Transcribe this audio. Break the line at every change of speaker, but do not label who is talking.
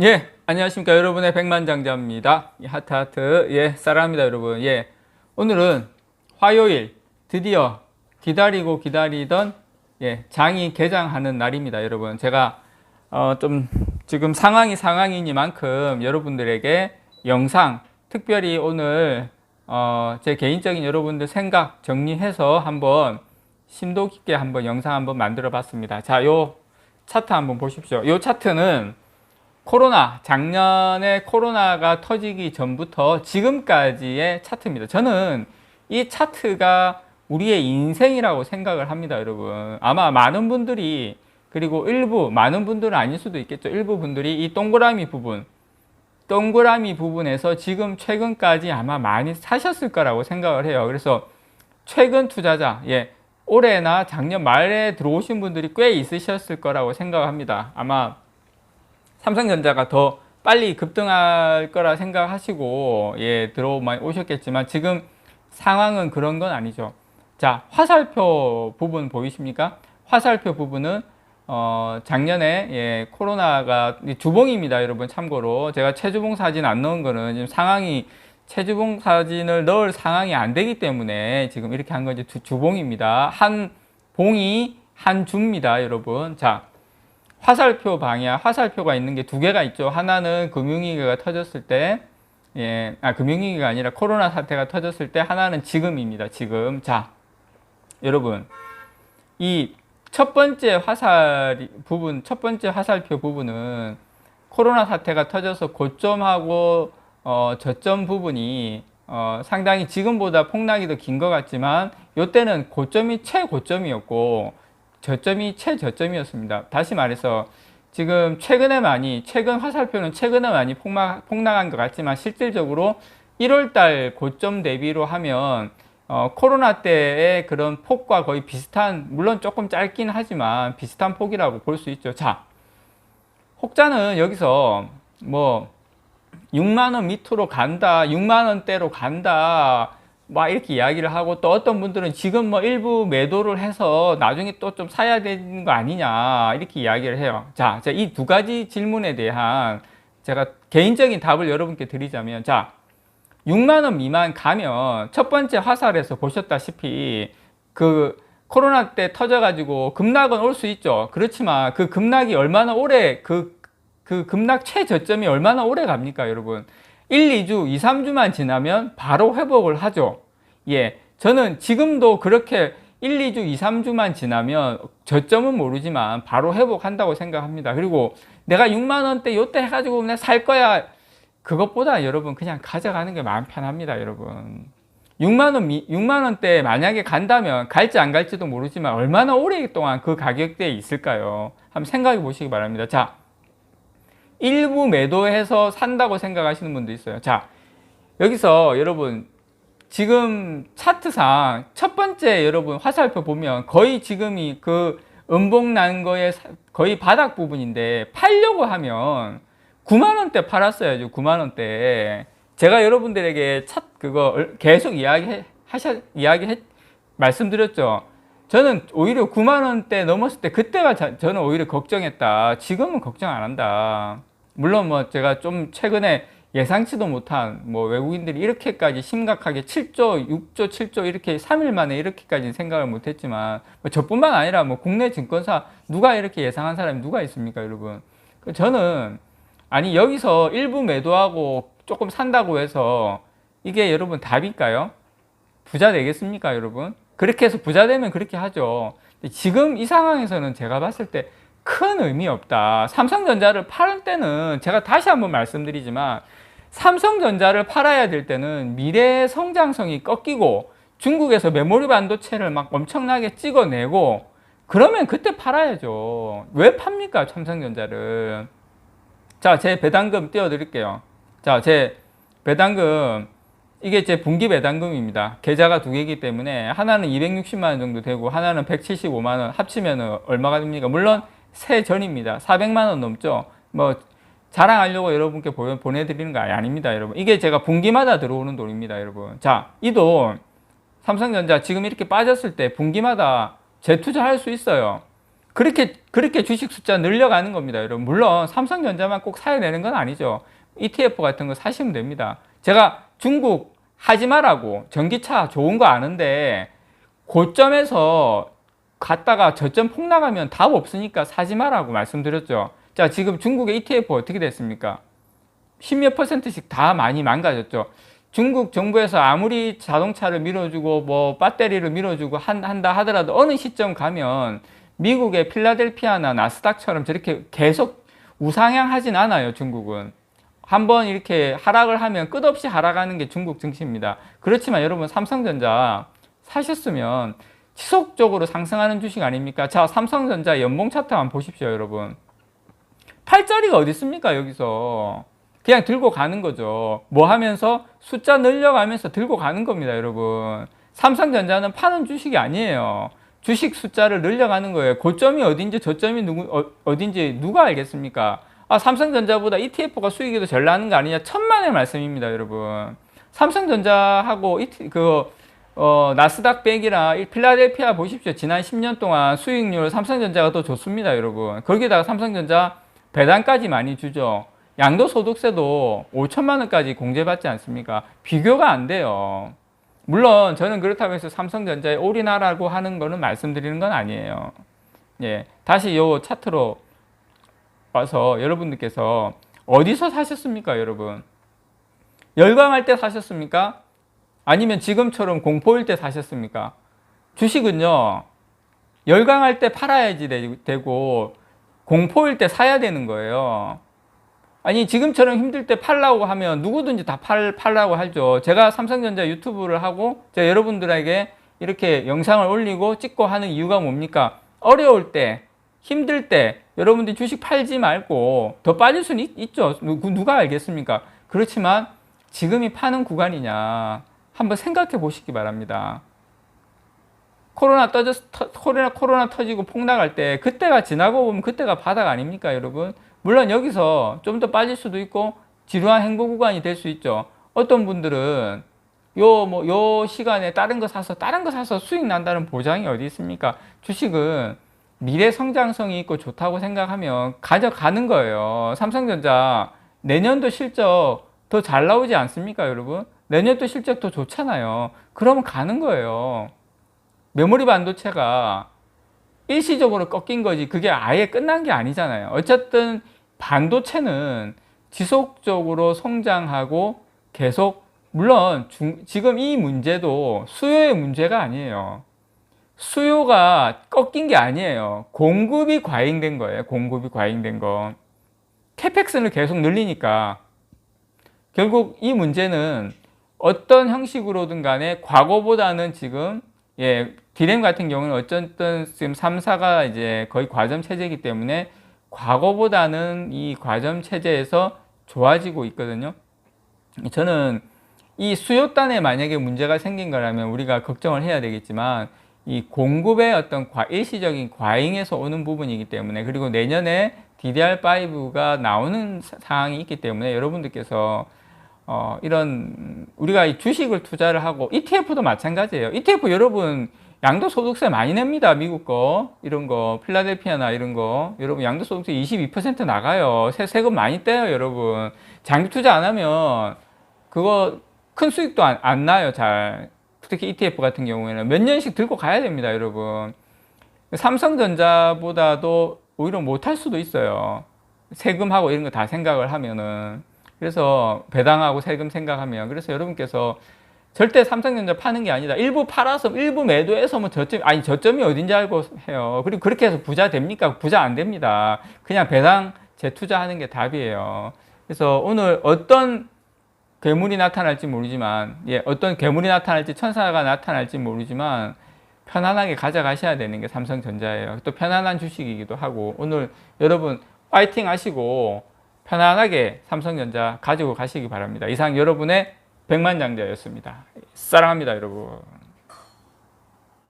예, 안녕하십니까. 여러분의 백만장자입니다. 하트하트. 예, 사랑합니다, 여러분. 예, 오늘은 화요일, 드디어 기다리고 기다리던 장이 개장하는 날입니다, 여러분. 제가 좀 지금 상황이니만큼 여러분들에게 영상, 특별히 오늘 제 개인적인 여러분들 생각 정리해서 한번 심도 깊게 한번 영상 한번 만들어 봤습니다. 자, 요 차트 한번 보십시오. 요 차트는 작년에 코로나가 터지기 전부터 지금까지의 차트입니다. 저는 이 차트가 우리의 인생이라고 생각을 합니다, 여러분. 아마 많은 분들이, 그리고 많은 분들은 아닐 수도 있겠죠. 일부 분들이 이 동그라미 부분에서 지금 최근까지 아마 많이 사셨을 거라고 생각을 해요. 그래서 최근 투자자, 올해나 작년 말에 들어오신 분들이 꽤 있으셨을 거라고 생각합니다. 아마 삼성전자가 더 빨리 급등할 거라 생각하시고 들어오셨겠지만 지금 상황은 그런 건 아니죠. 자, 화살표 부분 보이십니까? 화살표 부분은 작년에 코로나가 주봉입니다, 여러분. 참고로 제가 최주봉 사진 안 넣은 거는 지금 상황이 최주봉 사진을 넣을 상황이 안 되기 때문에 지금 이렇게 한 건지 주봉입니다. 한 봉이 한 주입니다, 여러분. 자, 화살표가 있는 게 두 개가 있죠. 하나는 금융위기가 터졌을 때, 금융위기가 아니라 코로나 사태가 터졌을 때, 하나는 지금입니다. 지금. 자, 여러분, 이 첫 번째 화살표 부분은 코로나 사태가 터져서 고점하고 저점 부분이 상당히 지금보다 폭락이 더 긴 것 같지만, 이때는 고점이 최고점이었고 저점이 최저점이었습니다. 다시 말해서 지금 최근 화살표는 최근에 많이 폭락한 것 같지만 실질적으로 1월달 고점 대비로 하면 코로나 때의 그런 폭과 거의 비슷한, 물론 조금 짧긴 하지만 비슷한 폭이라고 볼 수 있죠. 자, 혹자는 여기서 뭐 6만원 밑으로 간다, 6만원대로 간다, 막 이렇게 이야기를 하고, 또 어떤 분들은 지금 뭐 일부 매도를 해서 나중에 또 좀 사야 되는 거 아니냐, 이렇게 이야기를 해요. 자, 이 두 가지 질문에 대한 제가 개인적인 답을 여러분께 드리자면, 자, 6만원 미만 가면 첫 번째 화살에서 보셨다시피 그 코로나 때 터져가지고 급락은 올 수 있죠. 그렇지만 그 급락이 얼마나 오래, 그 급락 최저점이 얼마나 오래 갑니까, 여러분? 1, 2주, 2, 3주만 지나면 바로 회복을 하죠. 저는 지금도 그렇게 1, 2주, 2, 3주만 지나면 저점은 모르지만 바로 회복한다고 생각합니다. 그리고 내가 6만원대 요때 해가지고 내가 살 거야. 그것보다 여러분 그냥 가져가는 게 마음 편합니다, 여러분. 6만원대 만약에 간다면 갈지 안 갈지도 모르지만 얼마나 오랫동안 그 가격대에 있을까요? 한번 생각해 보시기 바랍니다. 자, 일부 매도해서 산다고 생각하시는 분도 있어요. 자, 여기서 여러분 지금 차트상 첫 번째 여러분 화살표 보면 거의 지금이 그 음봉 난 거의 거의 바닥 부분인데, 팔려고 하면 9만원대 팔았어야죠. 9만원대. 제가 여러분들에게 그거 계속 말씀드렸죠. 저는 오히려 9만원대 넘었을 때 그때가 저는 오히려 걱정했다. 지금은 걱정 안 한다. 물론 뭐 제가 좀 최근에 예상치도 못한 뭐 외국인들이 이렇게까지 심각하게 7조, 6조, 7조 이렇게 3일 만에 이렇게까지는 생각을 못했지만, 뭐 저뿐만 아니라 뭐 국내 증권사 누가 이렇게 예상한 사람이 누가 있습니까, 여러분? 저는 여기서 일부 매도하고 조금 산다고 해서 이게 여러분 답일까요? 부자 되겠습니까, 여러분? 그렇게 해서 부자 되면 그렇게 하죠. 지금 이 상황에서는 제가 봤을 때 큰 의미 없다. 삼성전자를 팔을 때는 제가 다시 한번 말씀드리지만, 삼성전자를 팔아야 될 때는 미래 성장성이 꺾이고 중국에서 메모리 반도체를 막 엄청나게 찍어내고 그러면 그때 팔아야죠. 왜 팝니까, 삼성전자를? 자, 제 배당금 띄워드릴게요. 자, 제 배당금, 이게 제 분기 배당금입니다. 계좌가 두 개이기 때문에 하나는 260만원 정도 되고 하나는 175만원, 합치면 얼마가 됩니까? 물론 세 전입니다. 400만원 넘죠. 뭐 자랑하려고 여러분께 보내드리는 거 아닙니다, 여러분. 이게 제가 분기마다 들어오는 돈입니다, 여러분. 자, 이 돈 삼성전자 지금 이렇게 빠졌을 때 분기마다 재투자할 수 있어요. 그렇게 주식 숫자 늘려가는 겁니다, 여러분. 물론 삼성전자만 꼭 사야 되는 건 아니죠. ETF 같은 거 사시면 됩니다. 제가 중국 하지 말라고, 전기차 좋은 거 아는데 고점에서 갔다가 저점 폭락하면 답 없으니까 사지 말라고 말씀드렸죠. 자, 지금 중국의 ETF 어떻게 됐습니까? 10몇 %씩 다 많이 망가졌죠. 중국 정부에서 아무리 자동차를 밀어주고 뭐 배터리를 밀어주고 한다 하더라도 어느 시점 가면 미국의 필라델피아나 나스닥처럼 저렇게 계속 우상향하진 않아요. 중국은 한번 이렇게 하락을 하면 끝없이 하락하는 게 중국 증시입니다. 그렇지만 여러분, 삼성전자 사셨으면 지속적으로 상승하는 주식 아닙니까? 자, 삼성전자 연봉 차트 한번 보십시오, 여러분. 팔자리가 어디 있습니까? 여기서 그냥 들고 가는 거죠. 뭐 하면서 숫자 늘려가면서 들고 가는 겁니다, 여러분. 삼성전자는 파는 주식이 아니에요. 주식 숫자를 늘려가는 거예요. 고점이 어딘지 저점이 어딘지 누가 알겠습니까? 아, 삼성전자보다 ETF가 수익이 더 잘 나는 거 아니냐? 천만의 말씀입니다, 여러분. 삼성전자하고 나스닥 100이랑 필라델피아 보십시오. 지난 10년 동안 수익률 삼성전자가 더 좋습니다, 여러분. 거기다가 삼성전자 배당까지 많이 주죠. 양도소득세도 5천만 원까지 공제받지 않습니까? 비교가 안 돼요. 물론 저는 그렇다고 해서 삼성전자에 올인하라고 하는 거는 말씀드리는 건 아니에요. 예, 다시 요 차트로 와서 여러분들께서 어디서 사셨습니까, 여러분? 열광할 때 사셨습니까? 아니면 지금처럼 공포일 때 사셨습니까? 주식은요, 열광할 때 팔아야지 되고 공포일 때 사야 되는 거예요. 아니, 지금처럼 힘들 때 팔라고 하면 누구든지 다 팔라고 하죠. 제가 삼성전자 유튜브를 하고 제가 여러분들에게 이렇게 영상을 올리고 찍고 하는 이유가 뭡니까? 어려울 때, 힘들 때 여러분들이 주식 팔지 말고 더 빠질 수는 있죠. 누가 알겠습니까? 그렇지만 지금이 파는 구간이냐 한번 생각해 보시기 바랍니다. 코로나 터지고 폭락할 때 그때가 지나고 보면 그때가 바닥 아닙니까, 여러분? 물론 여기서 좀 더 빠질 수도 있고 지루한 행보 구간이 될 수 있죠. 어떤 분들은 요 시간에 다른 거 사서 수익 난다는 보장이 어디 있습니까? 주식은 미래 성장성이 있고 좋다고 생각하면 가져가는 거예요. 삼성전자 내년도 실적 더 잘 나오지 않습니까, 여러분? 내년도 실적 더 좋잖아요. 그러면 가는 거예요. 메모리 반도체가 일시적으로 꺾인 거지 그게 아예 끝난 게 아니잖아요. 어쨌든 반도체는 지속적으로 성장하고 계속, 물론 지금 이 문제도 수요의 문제가 아니에요. 수요가 꺾인 게 아니에요. 공급이 과잉된 거예요. 공급이 과잉된 거. 캐펙스를 계속 늘리니까 결국 이 문제는 어떤 형식으로든 간에 과거보다는 지금 디램 같은 경우는 어쨌든 지금 3사가 이제 거의 과점 체제이기 때문에 과거보다는 이 과점 체제에서 좋아지고 있거든요. 저는 이 수요단에 만약에 문제가 생긴 거라면 우리가 걱정을 해야 되겠지만 이 공급의 어떤 일시적인 과잉에서 오는 부분이기 때문에, 그리고 내년에 DDR5가 나오는 상황이 있기 때문에 여러분들께서 이런 우리가 이 주식을 투자를 하고 ETF도 마찬가지예요. ETF 여러분 양도소득세 많이 냅니다. 미국 거 이런 거 필라델피아나 이런 거 여러분 양도소득세 22% 나가요. 세금 많이 떼요, 여러분. 장기 투자 안 하면 그거 큰 수익도 안 나요, 잘. 특히 ETF 같은 경우에는 몇 년씩 들고 가야 됩니다, 여러분. 삼성전자보다도 오히려 못할 수도 있어요. 세금하고 이런 거 다 생각을 하면은. 그래서 배당하고 세금 생각하면, 그래서 여러분께서 절대 삼성전자 파는 게 아니다. 일부 팔아서 일부 매도해서 뭐 저점이 어딘지 알고 해요. 그리고 그렇게 해서 부자 됩니까? 부자 안 됩니다. 그냥 배당 재투자하는 게 답이에요. 그래서 오늘 어떤 괴물이 나타날지 모르지만, 어떤 괴물이 나타날지 천사가 나타날지 모르지만 편안하게 가져가셔야 되는 게 삼성전자예요. 또 편안한 주식이기도 하고, 오늘 여러분 파이팅 하시고 편안하게 삼성전자 가지고 가시기 바랍니다. 이상 여러분의 백만장자였습니다. 사랑합니다, 여러분.